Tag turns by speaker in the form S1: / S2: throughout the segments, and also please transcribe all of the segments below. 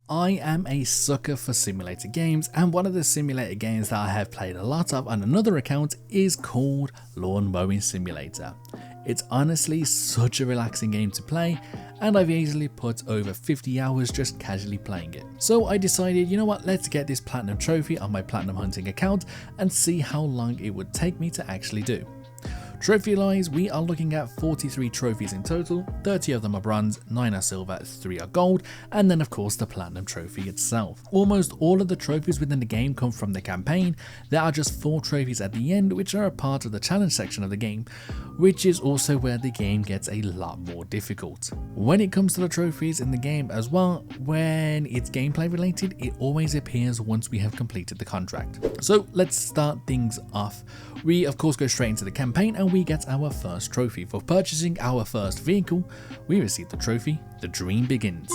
S1: I am a sucker for simulator games, and one of the simulator games that I have played a lot of on another account is called Lawn Mowing Simulator. It's honestly such a relaxing game to play, and I've easily put over 50 hours just casually playing it. So I decided, you know what, let's get this platinum trophy on my platinum hunting account and see how long it would take me to actually do. Trophy-wise, we are looking at 43 trophies in total, 30 of them are bronze, 9 are silver, 3 are gold, and then of course the platinum trophy itself. Almost all of the trophies within the game come from the campaign. There are just 4 trophies at the end which are a part of the challenge section of the game, which is also where the game gets a lot more difficult. When it comes to the trophies in the game as well, when it's gameplay related, it always appears once we have completed the contract. So let's start things off. We of course go straight into the campaign and we get our first trophy. For purchasing our first vehicle, we receive the trophy, The Dream Begins.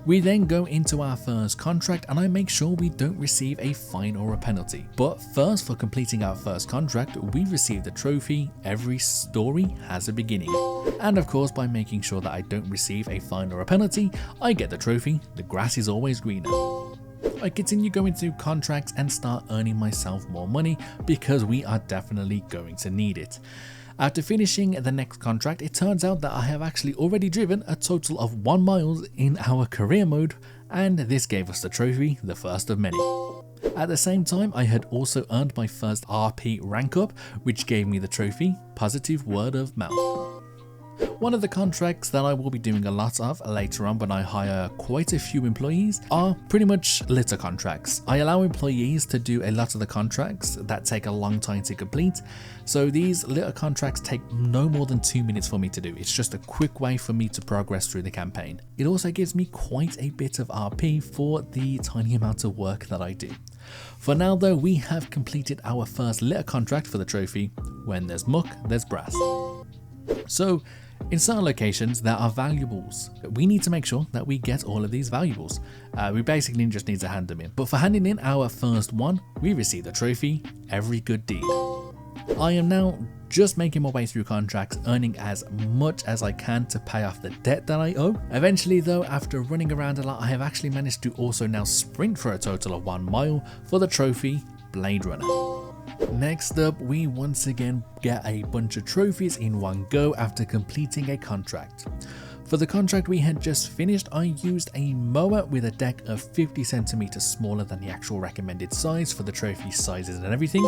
S1: We then go into our first contract and I make sure we don't receive a fine or a penalty. But first, for completing our first contract, we receive the trophy, Every Story Has a Beginning. And of course, by making sure that I don't receive a fine or a penalty, I get the trophy, The Grass Is Always Greener. I continue going through contracts and start earning myself more money because we are definitely going to need it. After finishing the next contract, it turns out that I have actually already driven a total of 1 mile in our career mode, and this gave us the trophy, the first of many. At the same time, I had also earned my first RP rank up, which gave me the trophy, Positive Word of Mouth. One of the contracts that I will be doing a lot of later on when I hire quite a few employees are pretty much litter contracts. I allow employees to do a lot of the contracts that take a long time to complete. So these litter contracts take no more than 2 minutes for me to do. It's just a quick way for me to progress through the campaign. It also gives me quite a bit of RP for the tiny amount of work that I do. For now though, we have completed our first litter contract for the trophy. When there's muck, there's brass. So in certain locations there are valuables. We need to make sure that we get all of these valuables. We basically just need to hand them in. But for handing in our first one, we receive the trophy, Every Good Deed. I am now just making my way through contracts, earning as much as I can to pay off the debt that I owe. Eventually though, after running around a lot, I have actually managed to also now sprint for a total of 1 mile for the trophy, Blade Runner. Next up, we once again get a bunch of trophies in one go after completing a contract. For the contract we had just finished, I used a mower with a deck of 50 centimeters smaller than the actual recommended size for the trophy sizes and everything.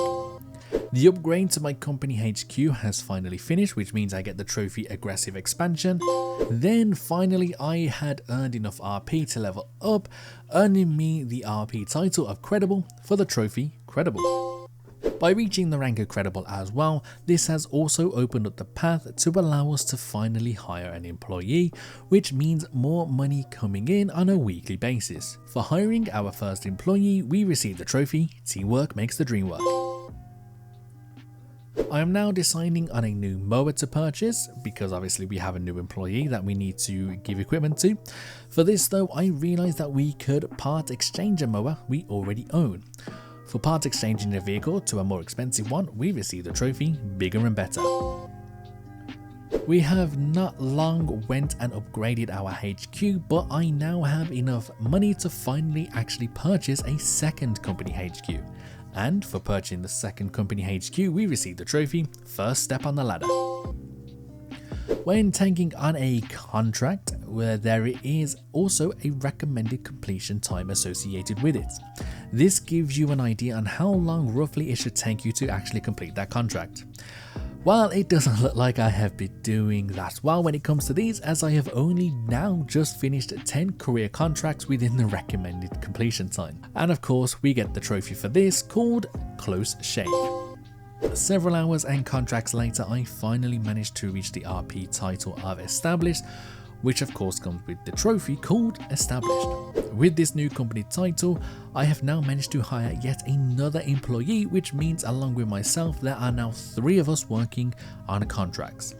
S1: The upgrade to my company HQ has finally finished, which means I get the trophy Aggressive Expansion. Then finally I had earned enough RP to level up, earning me the RP title of Credible for the trophy Credible. By reaching the rank of Credible as well, this has also opened up the path to allow us to finally hire an employee, which means more money coming in on a weekly basis. For hiring our first employee, we receive the trophy, Teamwork Makes the Dream Work. I am now deciding on a new mower to purchase because obviously we have a new employee that we need to give equipment to. For this though, I realized that we could part exchange a mower we already own. For part exchanging a vehicle to a more expensive one, we receive the trophy, Bigger and Better. We have not long went and upgraded our HQ, but I now have enough money to finally actually purchase a second company HQ. And for purchasing the second company HQ, we receive the trophy, First Step on the Ladder. When taking on a contract, where there is also a recommended completion time associated with it. This gives you an idea on how long roughly it should take you to actually complete that contract. While it doesn't look like I have been doing that well when it comes to these, as I have only now just finished 10 career contracts within the recommended completion time. And of course we get the trophy for this called Close Shave. Several hours and contracts later, I finally managed to reach the RP title of Established, which of course comes with the trophy called Established. With this new company title, I have now managed to hire yet another employee, which means along with myself there are now 3 of us working on contracts.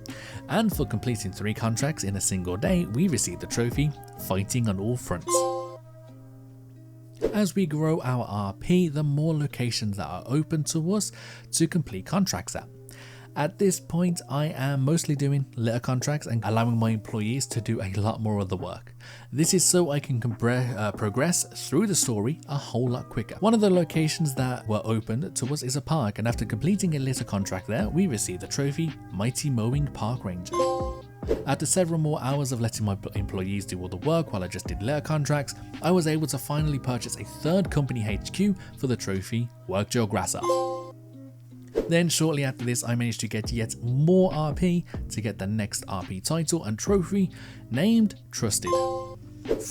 S1: And for completing 3 contracts in a single day, we receive the trophy, Fighting on All Fronts. As we grow our RP, the more locations that are open to us to complete contracts at. At this point, I am mostly doing litter contracts and allowing my employees to do a lot more of the work. This is so I can progress through the story a whole lot quicker. One of the locations that were opened to us is a park, and after completing a litter contract there, we received the trophy Mighty Mowing Park Ranger. After several more hours of letting my employees do all the work while I just did litter contracts, I was able to finally purchase a third company HQ for the trophy Worked Your Grass Off. Then shortly after this, I managed to get yet more RP to get the next RP title and trophy named Trusted.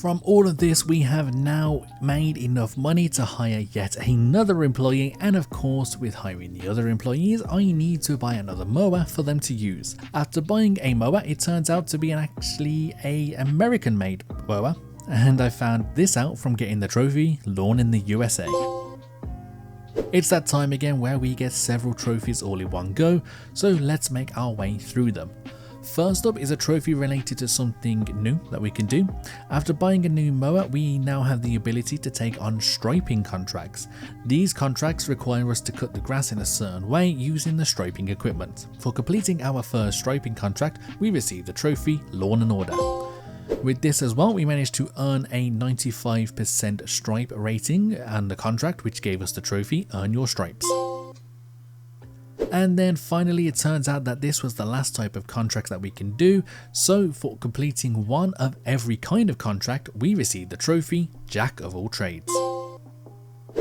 S1: From all of this, we have now made enough money to hire yet another employee, and of course with hiring the other employees, I need to buy another mower for them to use. After buying a mower, it turns out to be actually an American made mower, and I found this out from getting the trophy Lawn in the USA. It's that time again where we get several trophies all in one go, so let's make our way through them. First up is a trophy related to something new that we can do. After buying a new mower, we now have the ability to take on striping contracts. These contracts require us to cut the grass in a certain way using the striping equipment. For completing our first striping contract, we received the trophy Lawn and Order. With this as well, we managed to earn a 95% stripe rating on the contract, which gave us the trophy Earn Your Stripes. And then finally, it turns out that this was the last type of contract that we can do, so for completing one of every kind of contract, we received the trophy Jack of All Trades.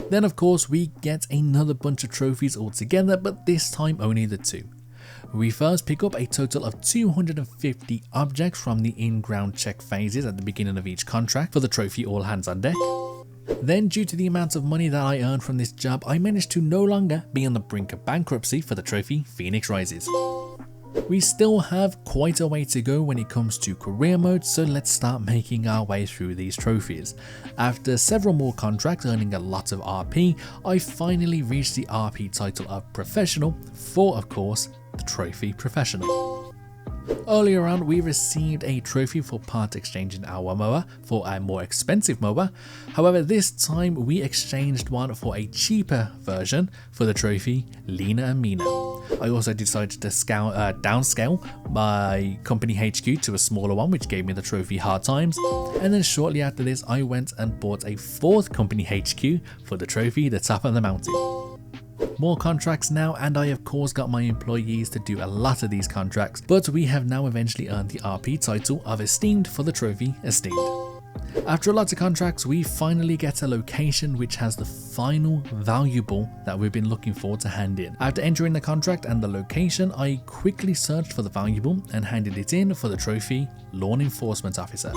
S1: Then of course we get another bunch of trophies altogether, but this time only the two. We first pick up a total of 250 objects from the in-ground check phases at the beginning of each contract for the trophy All Hands on Deck. Then, due to the amount of money that I earned from this job, I managed to no longer be on the brink of bankruptcy for the trophy Phoenix Rises. We still have quite a way to go when it comes to career mode, so let's start making our way through these trophies. After several more contracts earning a lot of RP, I finally reached the RP title of Professional for, of course, the trophy Professional. Earlier on, we received a trophy for part exchanging our mower for a more expensive mower. However, this time we exchanged one for a cheaper version for the trophy Leaner and Meaner. I also decided to downscale my company HQ to a smaller one, which gave me the trophy Hard Times. And then shortly after this, I went and bought a fourth company HQ for the trophy The Top of the Mountain. More contracts now, and I of course got my employees to do a lot of these contracts, but we have now eventually earned the RP title of Esteemed for the trophy Esteemed. After a lot of contracts, we finally get a location which has the final valuable that we've been looking for to hand in. After entering the contract and the location, I quickly searched for the valuable and handed it in for the trophy Lawn Enforcement Officer.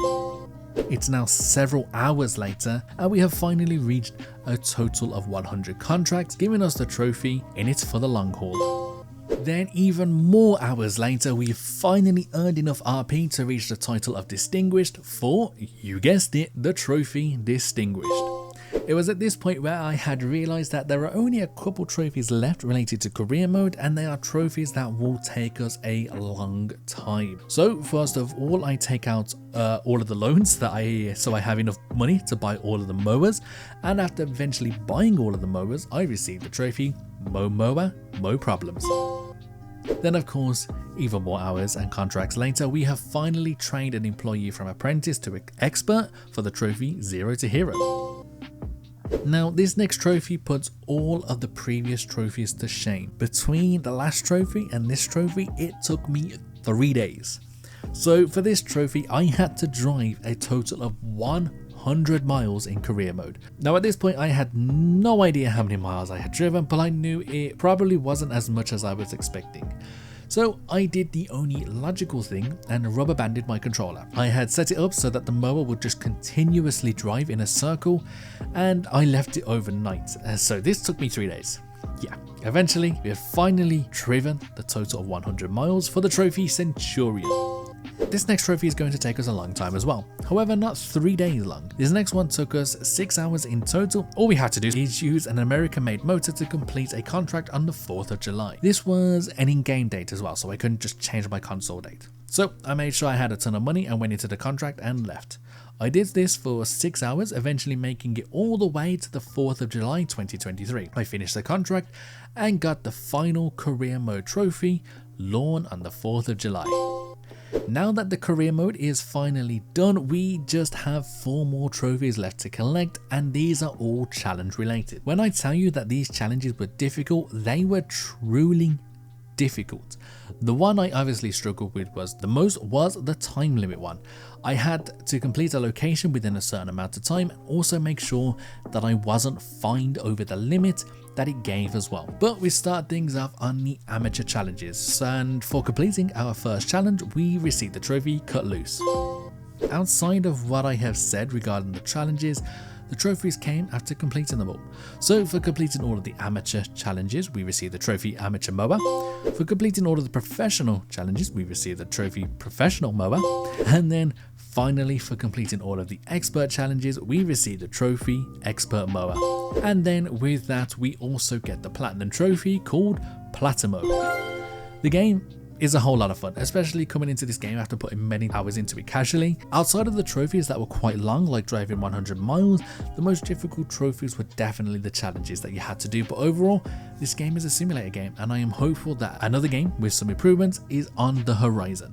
S1: It's now several hours later, and we have finally reached a total of 100 contracts, giving us the trophy In It for the Long Haul. Then even more hours later, we finally earned enough RP to reach the title of Distinguished for, you guessed it, the trophy Distinguished. It was at this point where I had realized that there are only a couple trophies left related to career mode, and they are trophies that will take us a long time. So first of all, I take out all of the loans that I have enough money to buy all of the mowers, and after eventually buying all of the mowers, I received the trophy Mow Mower, Mow Problems. Then of course, even more hours and contracts later, we have finally trained an employee from apprentice to expert for the trophy Zero to Hero. Now, this next trophy puts all of the previous trophies to shame. Between the last trophy and this trophy, it took me 3 days. So for this trophy, I had to drive a total of 100 miles in career mode. Now at this point, I had no idea how many miles I had driven, but I knew it probably wasn't as much as I was expecting. So I did the only logical thing and rubber banded my controller. I had set it up so that the mower would just continuously drive in a circle, and I left it overnight. So this took me 3 days. Yeah, eventually we have finally driven the total of 100 miles for the trophy Centurion. This next trophy is going to take us a long time as well. However, not 3 days long. This next one took us 6 hours in total. All we had to do is use an American-made motor to complete a contract on the 4th of July. This was an in-game date as well, so I couldn't just change my console date. So I made sure I had a ton of money and went into the contract and left. I did this for 6 hours, eventually making it all the way to the 4th of July 2023. I finished the contract and got the final career mode trophy, Lawn, on the 4th of July. Now that the career mode is finally done, we just have 4 more trophies left to collect, and these are all challenge related. When I tell you that these challenges were difficult, they were truly difficult. The one I obviously struggled with was the time limit one. I had to complete a location within a certain amount of time and also make sure that I wasn't fined over the limit that it gave as well. But we start things off on the amateur challenges, and for completing our first challenge we received the trophy Cut Loose. Outside of what I have said regarding the challenges, the trophies came after completing them all. So for completing all of the amateur challenges, we received the trophy Amateur Mower. For completing all of the professional challenges, we received the trophy Professional Mower. And then finally, for completing all of the expert challenges, we received the trophy Expert Mower. And then with that, we also get the platinum trophy called Platimo. The game is a whole lot of fun, especially coming into this game after putting many hours into it casually. Outside of the trophies that were quite long, like driving 100 miles, the most difficult trophies were definitely the challenges that you had to do. But overall, this game is a simulator game, and I am hopeful that another game with some improvements is on the horizon.